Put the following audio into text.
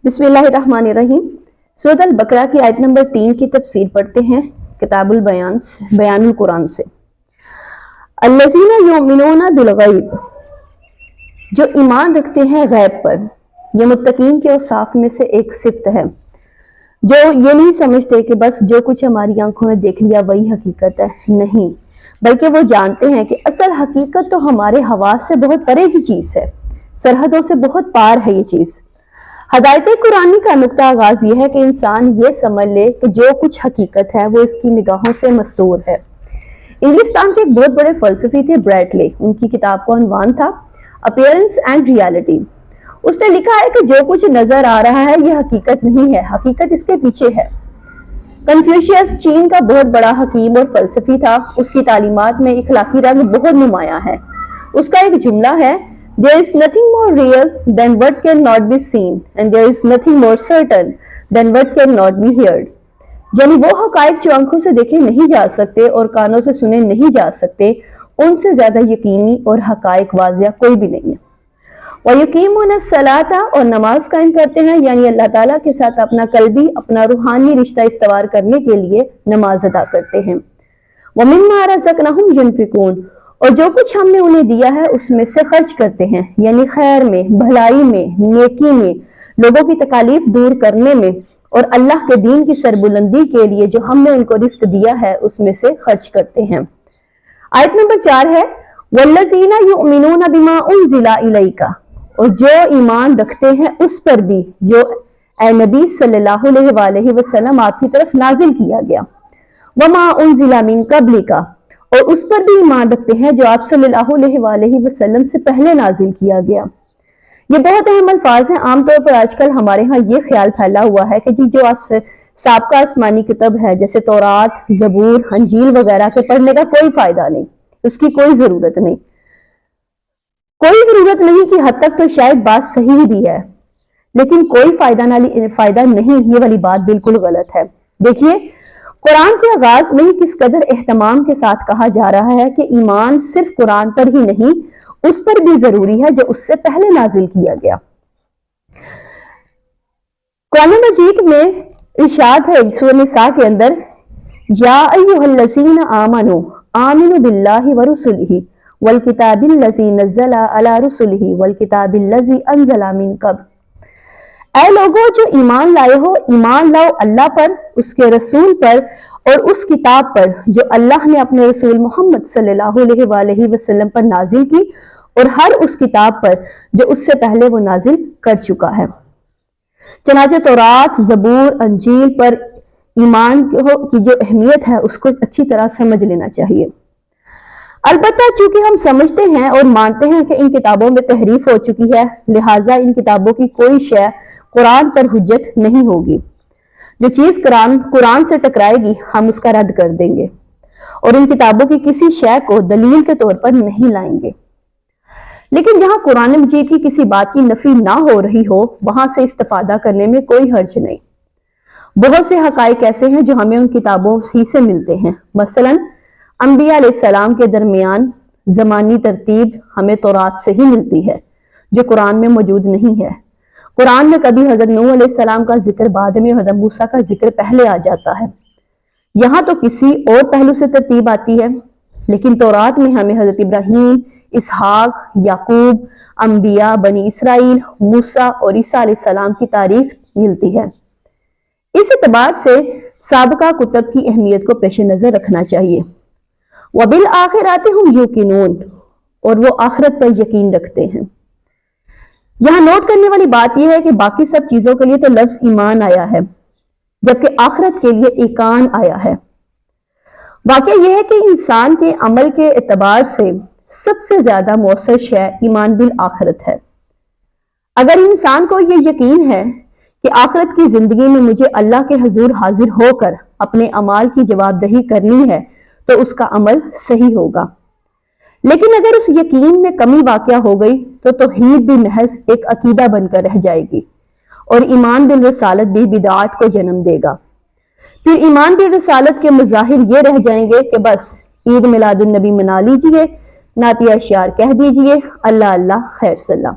بسم اللہ الرحمن الرحیم۔ سورۃ البقرہ کی آیت نمبر 3 کی تفسیر پڑھتے ہیں کتاب بیان القرآن سے۔ الذین یؤمنون بالغیب، جو ایمان رکھتے ہیں غیب پر۔ یہ متقین کے اوصاف میں سے ایک صفت ہے، جو یہ نہیں سمجھتے کہ بس جو کچھ ہماری آنکھوں نے دیکھ لیا وہی حقیقت ہے، نہیں، بلکہ وہ جانتے ہیں کہ اصل حقیقت تو ہمارے حواس سے بہت پرے کی چیز ہے، سرحدوں سے بہت پار ہے یہ چیز۔ ہدایت قرآنی کا نقطہ آغاز یہ ہے کہ انسان یہ سمجھ لے کہ جو کچھ حقیقت ہے وہ اس کی نگاہوں سے مستور ہے۔ انگلستان کے ایک بہت بڑے فلسفی تھے بریٹلے، ان کی کتاب کا عنوان تھا اپیئرنس اینڈ ریالٹی۔ اس نے لکھا ہے کہ جو کچھ نظر آ رہا ہے یہ حقیقت نہیں ہے، حقیقت اس کے پیچھے ہے۔ کنفیوشیس چین کا بہت بڑا حکیم اور فلسفی تھا، اس کی تعلیمات میں اخلاقی رنگ بہت نمایاں ہے۔ اس کا ایک جملہ ہے، There is nothing more real than what cannot be seen, and there is nothing more certain than what cannot be heard. یعنی وہ حقائق جو آنکھوں سے دیکھے نہیں جا سکتے اور کانوں سے سنے نہیں جا سکتے، ان سے زیادہ یقینی اور حقائق واضح کوئی بھی نہیں ہے۔ وَيُقِيمُونَ الصَّلَاةَ، اور نماز قائم کرتے ہیں، یعنی اللہ تعالیٰ کے ساتھ اپنا قلبی، اپنا روحانی رشتہ استوار کرنے کے لیے نماز ادا کرتے ہیں۔ وَمِمَّا رَزَقْنَاهُمْ يُنْفِقُونَ، اور جو کچھ ہم نے انہیں دیا ہے اس میں سے خرچ کرتے ہیں، یعنی خیر میں، بھلائی میں، نیکی میں، لوگوں کی تکالیف دور کرنے میں، اور اللہ کے دین کی سربلندی کے لیے جو ہم نے ان کو رزق دیا ہے اس میں سے خرچ کرتے ہیں۔ آیت نمبر 4 ہے، وَالَّذِينَ يُؤْمِنُونَ بِمَا أُنزِلَ إِلَيْكَ، اور جو ایمان رکھتے ہیں اس پر بھی جو اے نبی صلی اللہ علیہ وسلم آپ کی طرف نازل کیا گیا، وَمَا أُنزِلَ مِن قَبْلِكَ، اور اس پر بھی ایمان رکھتے ہیں جو آپ صلی اللہ علیہ وسلم سے پہلے نازل کیا گیا۔ یہ بہت اہم الفاظ ہیں۔ عام طور پر آج کل ہمارے ہاں یہ خیال پھیلا ہوا ہے کہ جو سابقہ آسمانی کتب ہے جیسے تورات، زبور، انجیل وغیرہ کے پڑھنے کا کوئی فائدہ نہیں، اس کی کوئی ضرورت نہیں۔ کوئی ضرورت نہیں کی حد تک تو شاید بات صحیح بھی ہے، لیکن کوئی فائدہ نہیں، یہ والی بات بالکل غلط ہے۔ دیکھیے قرآن کے آغاز میں ہی کس قدر اہتمام کے ساتھ کہا جا رہا ہے کہ ایمان صرف قرآن پر ہی نہیں، اس پر بھی ضروری ہے جو اس سے پہلے نازل کیا گیا۔ قرآن مجید میں ارشاد ہے سورہ نساء کے اندر، یا ایھا الذین آمنوا آمنوا باللہ ورسلہ والکتاب الذی نزل علی رسلہ والکتاب الذی انزل من قبل، اے لوگوں جو ایمان لائے ہو، ایمان لاؤ اللہ پر، اس کے رسول پر، اور اس کتاب پر جو اللہ نے اپنے رسول محمد صلی اللہ علیہ وسلم پر نازل کی، اور ہر اس کتاب پر جو اس سے پہلے وہ نازل کر چکا ہے۔ چنانچہ تورات، زبور، انجیل پر ایمان کی جو اہمیت ہے اس کو اچھی طرح سمجھ لینا چاہیے۔ البتہ چونکہ ہم سمجھتے ہیں اور مانتے ہیں کہ ان کتابوں میں تحریف ہو چکی ہے، لہٰذا ان کتابوں کی کوئی شے قرآن پر حجت نہیں ہوگی۔ جو چیز قرآن سے ٹکرائے گی ہم اس کا رد کر دیں گے، اور ان کتابوں کی کسی شے کو دلیل کے طور پر نہیں لائیں گے۔ لیکن جہاں قرآن مجید کی کسی بات کی نفی نہ ہو رہی ہو، وہاں سے استفادہ کرنے میں کوئی حرج نہیں۔ بہت سے حقائق ایسے ہیں جو ہمیں ان کتابوں ہی سے ملتے ہیں۔ مثلاً انبیاء علیہ السلام کے درمیان زمانی ترتیب ہمیں تورات سے ہی ملتی ہے، جو قرآن میں موجود نہیں ہے۔ قرآن میں کبھی حضرت نوح علیہ السلام کا ذکر بعد میں، حضرت موسیٰ کا ذکر پہلے آ جاتا ہے۔ یہاں تو کسی اور پہلو سے ترتیب آتی ہے، لیکن تورات میں ہمیں حضرت ابراہیم، اسحاق، یعقوب، انبیاء، بنی اسرائیل، موسیٰ اور عیسیٰ علیہ السلام کی تاریخ ملتی ہے۔ اس اعتبار سے سابقہ کتب کی اہمیت کو پیش نظر رکھنا چاہیے۔ وَبِالْآخِرَةِ هُمْ يُوقِنُونَ، اور وہ آخرت پر یقین رکھتے ہیں۔ یہاں نوٹ کرنے والی بات یہ ہے کہ باقی سب چیزوں کے لیے تو لفظ ایمان آیا ہے، جبکہ آخرت کے لیے ایقان آیا ہے۔ واقعہ یہ ہے کہ انسان کے عمل کے اعتبار سے سب سے زیادہ مؤثر شے ایمان بالآخرت ہے۔ اگر انسان کو یہ یقین ہے کہ آخرت کی زندگی میں مجھے اللہ کے حضور حاضر ہو کر اپنے اعمال کی جواب دہی کرنی ہے تو اس کا عمل صحیح ہوگا۔ لیکن اگر اس یقین میں کمی واقع ہو گئی تو توحید بھی محض ایک عقیدہ بن کر رہ جائے گی، اور ایمان بالرسالت بھی بدعات کو جنم دے گا۔ پھر ایمان بالرسالت کے مظاہر یہ رہ جائیں گے کہ بس عید میلاد النبی منا لیجئے، نعتیہ اشعار کہہ دیجئے، اللہ اللہ خیر صلی اللہ۔